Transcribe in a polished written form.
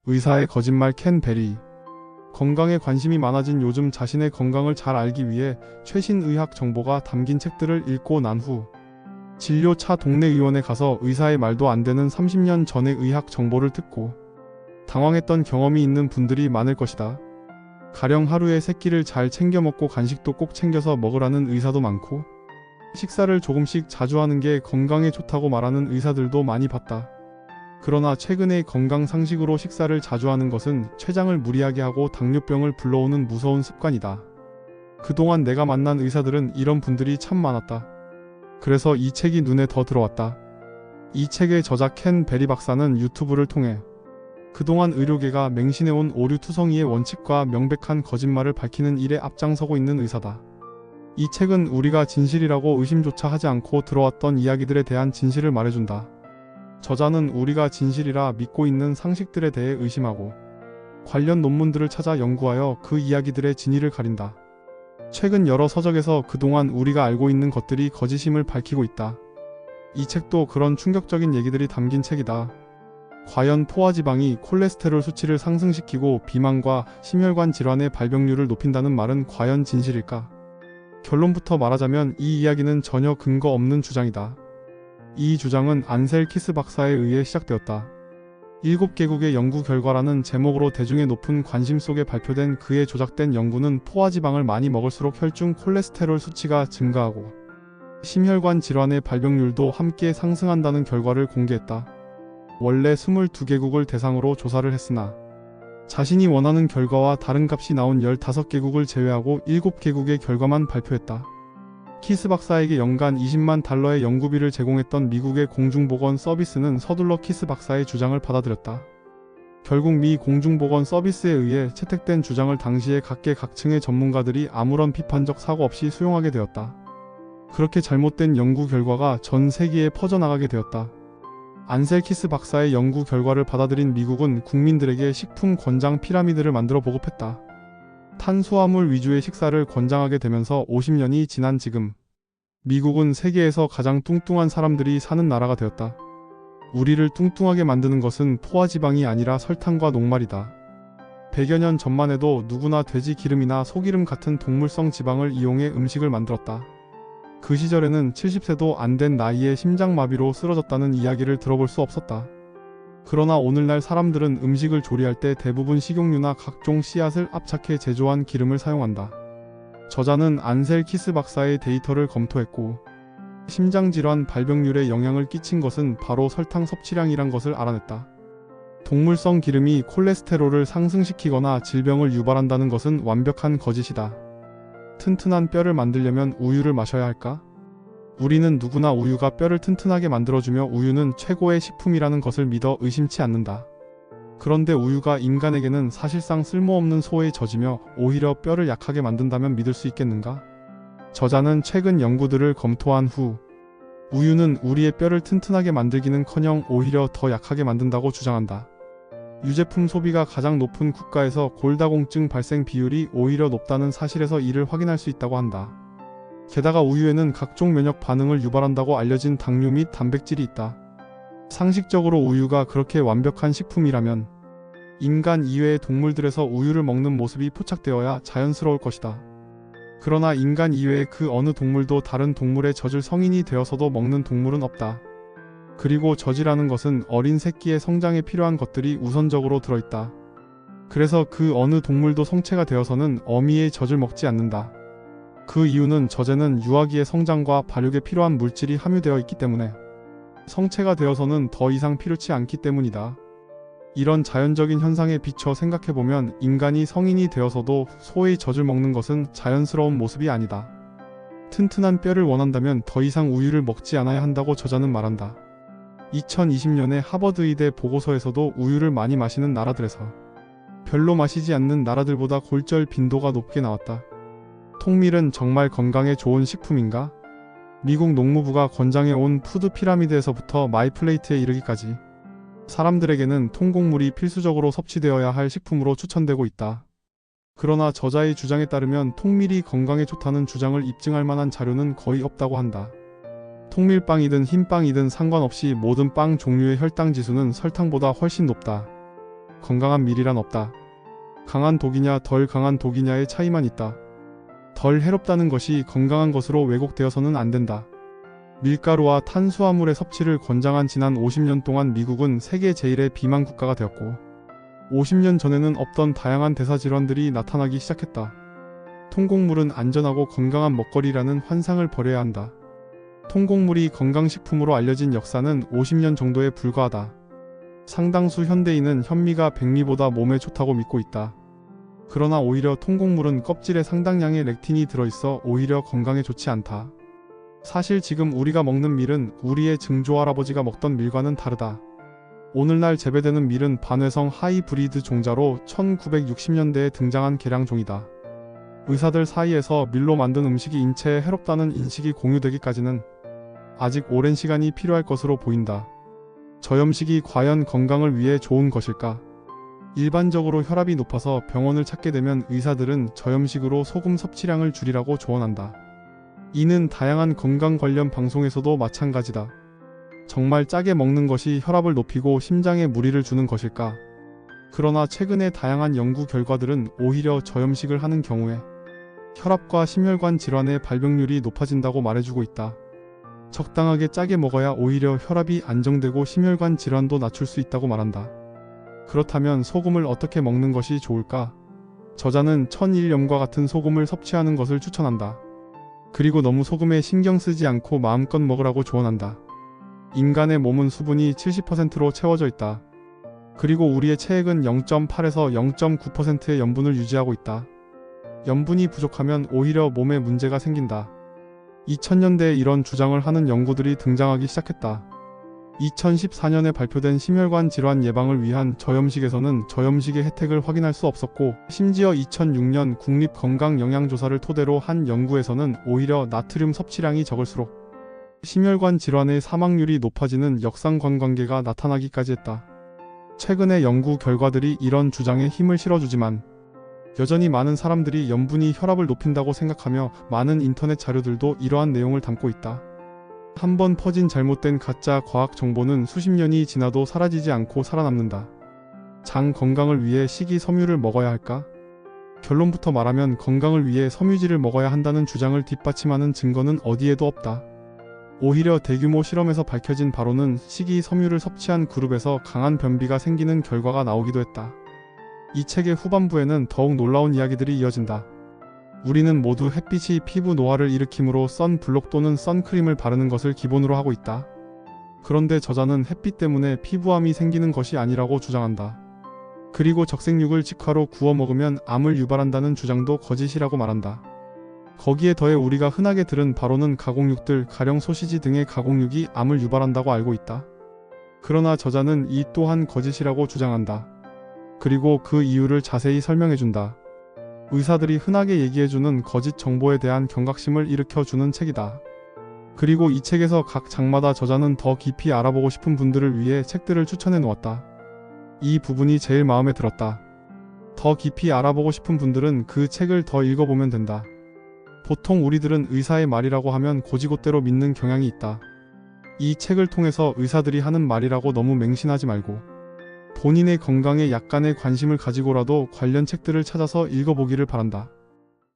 의사의 거짓말 켄 베리. 건강에 관심이 많아진 요즘 자신의 건강을 잘 알기 위해 최신 의학 정보가 담긴 책들을 읽고 난 후 진료차 동네 의원에 가서 의사의 말도 안 되는 30년 전의 의학 정보를 듣고 당황했던 경험이 있는 분들이 많을 것이다. 가령 하루에 3끼를 잘 챙겨 먹고 간식도 꼭 챙겨서 먹으라는 의사도 많고, 식사를 조금씩 자주 하는 게 건강에 좋다고 말하는 의사들도 많이 봤다. 그러나 최근의 건강 상식으로 식사를 자주 하는 것은 췌장을 무리하게 하고 당뇨병을 불러오는 무서운 습관이다. 그동안 내가 만난 의사들은 이런 분들이 참 많았다. 그래서 이 책이 눈에 더 들어왔다. 이 책의 저자 켄 베리 박사는 유튜브를 통해 그동안 의료계가 맹신해온 오류투성이의 원칙과 명백한 거짓말을 밝히는 일에 앞장서고 있는 의사다. 이 책은 우리가 진실이라고 의심조차 하지 않고 들어왔던 이야기들에 대한 진실을 말해준다. 저자는 우리가 진실이라 믿고 있는 상식들에 대해 의심하고 관련 논문들을 찾아 연구하여 그 이야기들의 진위를 가린다. 최근 여러 서적에서 그동안 우리가 알고 있는 것들이 거짓임을 밝히고 있다. 이 책도 그런 충격적인 얘기들이 담긴 책이다. 과연 포화지방이 콜레스테롤 수치를 상승시키고 비만과 심혈관 질환의 발병률을 높인다는 말은 과연 진실일까? 결론부터 말하자면 이 이야기는 전혀 근거 없는 주장이다. 이 주장은 안셀키스 박사에 의해 시작되었다. 7개국의 연구 결과라는 제목으로 대중의 높은 관심 속에 발표된 그의 조작된 연구는 포화지방을 많이 먹을수록 혈중 콜레스테롤 수치가 증가하고 심혈관 질환의 발병률도 함께 상승한다는 결과를 공개했다. 원래 22개국을 대상으로 조사를 했으나 자신이 원하는 결과와 다른 값이 나온 15개국을 제외하고 7개국의 결과만 발표했다. 키스 박사에게 연간 $200,000의 연구비를 제공했던 미국의 공중보건 서비스는 서둘러 키스 박사의 주장을 받아들였다. 결국 미 공중보건 서비스에 의해 채택된 주장을 당시에 각계각층의 전문가들이 아무런 비판적 사고 없이 수용하게 되었다. 그렇게 잘못된 연구 결과가 전 세계에 퍼져나가게 되었다. 안셀키스 박사의 연구 결과를 받아들인 미국은 국민들에게 식품 권장 피라미드를 만들어 보급했다. 탄수화물 위주의 식사를 권장하게 되면서 50년이 지난 지금 미국은 세계에서 가장 뚱뚱한 사람들이 사는 나라가 되었다. 우리를 뚱뚱하게 만드는 것은 포화지방이 아니라 설탕과 녹말이다. 100여 년 전만 해도 누구나 돼지 기름이나 소기름 같은 동물성 지방을 이용해 음식을 만들었다. 그 시절에는 70세도 안 된 나이에 심장마비로 쓰러졌다는 이야기를 들어볼 수 없었다. 그러나 오늘날 사람들은 음식을 조리할 때 대부분 식용유나 각종 씨앗을 압착해 제조한 기름을 사용한다. 저자는 안셀키스 박사의 데이터를 검토했고 심장질환 발병률에 영향을 끼친 것은 바로 설탕 섭취량이란 것을 알아냈다. 동물성 기름이 콜레스테롤을 상승시키거나 질병을 유발한다는 것은 완벽한 거짓이다. 튼튼한 뼈를 만들려면 우유를 마셔야 할까? 우리는 누구나 우유가 뼈를 튼튼하게 만들어주며 우유는 최고의 식품이라는 것을 믿어 의심치 않는다. 그런데 우유가 인간에게는 사실상 쓸모없는 소의 젖이며 오히려 뼈를 약하게 만든다면 믿을 수 있겠는가? 저자는 최근 연구들을 검토한 후 우유는 우리의 뼈를 튼튼하게 만들기는커녕 오히려 더 약하게 만든다고 주장한다. 유제품 소비가 가장 높은 국가에서 골다공증 발생 비율이 오히려 높다는 사실에서 이를 확인할 수 있다고 한다. 게다가 우유에는 각종 면역 반응을 유발한다고 알려진 당류 및 단백질이 있다. 상식적으로 우유가 그렇게 완벽한 식품이라면 인간 이외의 동물들에서 우유를 먹는 모습이 포착되어야 자연스러울 것이다. 그러나 인간 이외의 그 어느 동물도 다른 동물의 젖을 성인이 되어서도 먹는 동물은 없다. 그리고 젖이라는 것은 어린 새끼의 성장에 필요한 것들이 우선적으로 들어있다. 그래서 그 어느 동물도 성체가 되어서는 어미의 젖을 먹지 않는다. 그 이유는 젖에는 유아기의 성장과 발육에 필요한 물질이 함유되어 있기 때문에 성체가 되어서는 더 이상 필요치 않기 때문이다. 이런 자연적인 현상에 비춰 생각해보면 인간이 성인이 되어서도 소의 젖을 먹는 것은 자연스러운 모습이 아니다. 튼튼한 뼈를 원한다면 더 이상 우유를 먹지 않아야 한다고 저자는 말한다. 2020년에 하버드 의대 보고서에서도 우유를 많이 마시는 나라들에서 별로 마시지 않는 나라들보다 골절 빈도가 높게 나왔다. 통밀은 정말 건강에 좋은 식품인가? 미국 농무부가 권장해온 푸드 피라미드에서부터 마이플레이트에 이르기까지 사람들에게는 통곡물이 필수적으로 섭취되어야 할 식품으로 추천되고 있다. 그러나 저자의 주장에 따르면 통밀이 건강에 좋다는 주장을 입증할 만한 자료는 거의 없다고 한다. 통밀빵이든 흰빵이든 상관없이 모든 빵 종류의 혈당 지수는 설탕보다 훨씬 높다. 건강한 밀이란 없다. 강한 독이냐 덜 강한 독이냐의 차이만 있다. 덜 해롭다는 것이 건강한 것으로 왜곡되어서는 안 된다. 밀가루와 탄수화물의 섭취를 권장한 지난 50년 동안 미국은 세계 제1의 비만 국가가 되었고 50년 전에는 없던 다양한 대사질환들이 나타나기 시작했다. 통곡물은 안전하고 건강한 먹거리라는 환상을 버려야 한다. 통곡물이 건강식품으로 알려진 역사는 50년 정도에 불과하다. 상당수 현대인은 현미가 백미보다 몸에 좋다고 믿고 있다. 그러나 오히려 통곡물은 껍질에 상당량의 렉틴이 들어있어 오히려 건강에 좋지 않다. 사실 지금 우리가 먹는 밀은 우리의 증조할아버지가 먹던 밀과는 다르다. 오늘날 재배되는 밀은 반회성 하이브리드 종자로 1960년대에 등장한 개량종이다. 의사들 사이에서 밀로 만든 음식이 인체에 해롭다는 인식이 공유되기까지는 아직 오랜 시간이 필요할 것으로 보인다. 저염식이 과연 건강을 위해 좋은 것일까? 일반적으로 혈압이 높아서 병원을 찾게 되면 의사들은 저염식으로 소금 섭취량을 줄이라고 조언한다. 이는 다양한 건강 관련 방송에서도 마찬가지다. 정말 짜게 먹는 것이 혈압을 높이고 심장에 무리를 주는 것일까? 그러나 최근의 다양한 연구 결과들은 오히려 저염식을 하는 경우에 혈압과 심혈관 질환의 발병률이 높아진다고 말해주고 있다. 적당하게 짜게 먹어야 오히려 혈압이 안정되고 심혈관 질환도 낮출 수 있다고 말한다. 그렇다면 소금을 어떻게 먹는 것이 좋을까? 저자는 천일염과 같은 소금을 섭취하는 것을 추천한다. 그리고 너무 소금에 신경 쓰지 않고 마음껏 먹으라고 조언한다. 인간의 몸은 수분이 70%로 채워져 있다. 그리고 우리의 체액은 0.8에서 0.9%의 염분을 유지하고 있다. 염분이 부족하면 오히려 몸에 문제가 생긴다. 2000년대에 이런 주장을 하는 연구들이 등장하기 시작했다. 2014년에 발표된 심혈관 질환 예방을 위한 저염식에서는 저염식의 혜택을 확인할 수 없었고, 심지어 2006년 국립건강영양조사를 토대로 한 연구에서는 오히려 나트륨 섭취량이 적을수록 심혈관 질환의 사망률이 높아지는 역상관관계가 나타나기까지 했다. 최근의 연구 결과들이 이런 주장에 힘을 실어주지만 여전히 많은 사람들이 염분이 혈압을 높인다고 생각하며 많은 인터넷 자료들도 이러한 내용을 담고 있다. 한번 퍼진 잘못된 가짜 과학 정보는 수십 년이 지나도 사라지지 않고 살아남는다. 장 건강을 위해 식이섬유를 먹어야 할까? 결론부터 말하면 건강을 위해 섬유질을 먹어야 한다는 주장을 뒷받침하는 증거는 어디에도 없다. 오히려 대규모 실험에서 밝혀진 바로는 식이섬유를 섭취한 그룹에서 강한 변비가 생기는 결과가 나오기도 했다. 이 책의 후반부에는 더욱 놀라운 이야기들이 이어진다. 우리는 모두 햇빛이 피부 노화를 일으키므로 선블록 또는 선크림을 바르는 것을 기본으로 하고 있다. 그런데 저자는 햇빛 때문에 피부암이 생기는 것이 아니라고 주장한다. 그리고 적색육을 직화로 구워 먹으면 암을 유발한다는 주장도 거짓이라고 말한다. 거기에 더해 우리가 흔하게 들은 바로는 가공육들, 가령 소시지 등의 가공육이 암을 유발한다고 알고 있다. 그러나 저자는 이 또한 거짓이라고 주장한다. 그리고 그 이유를 자세히 설명해준다. 의사들이 흔하게 얘기해주는 거짓 정보에 대한 경각심을 일으켜주는 책이다. 그리고 이 책에서 각 장마다 저자는 더 깊이 알아보고 싶은 분들을 위해 책들을 추천해 놓았다. 이 부분이 제일 마음에 들었다. 더 깊이 알아보고 싶은 분들은 그 책을 더 읽어보면 된다. 보통 우리들은 의사의 말이라고 하면 고지곳대로 믿는 경향이 있다. 이 책을 통해서 의사들이 하는 말이라고 너무 맹신하지 말고 본인의 건강에 약간의 관심을 가지고라도 관련 책들을 찾아서 읽어보기를 바란다.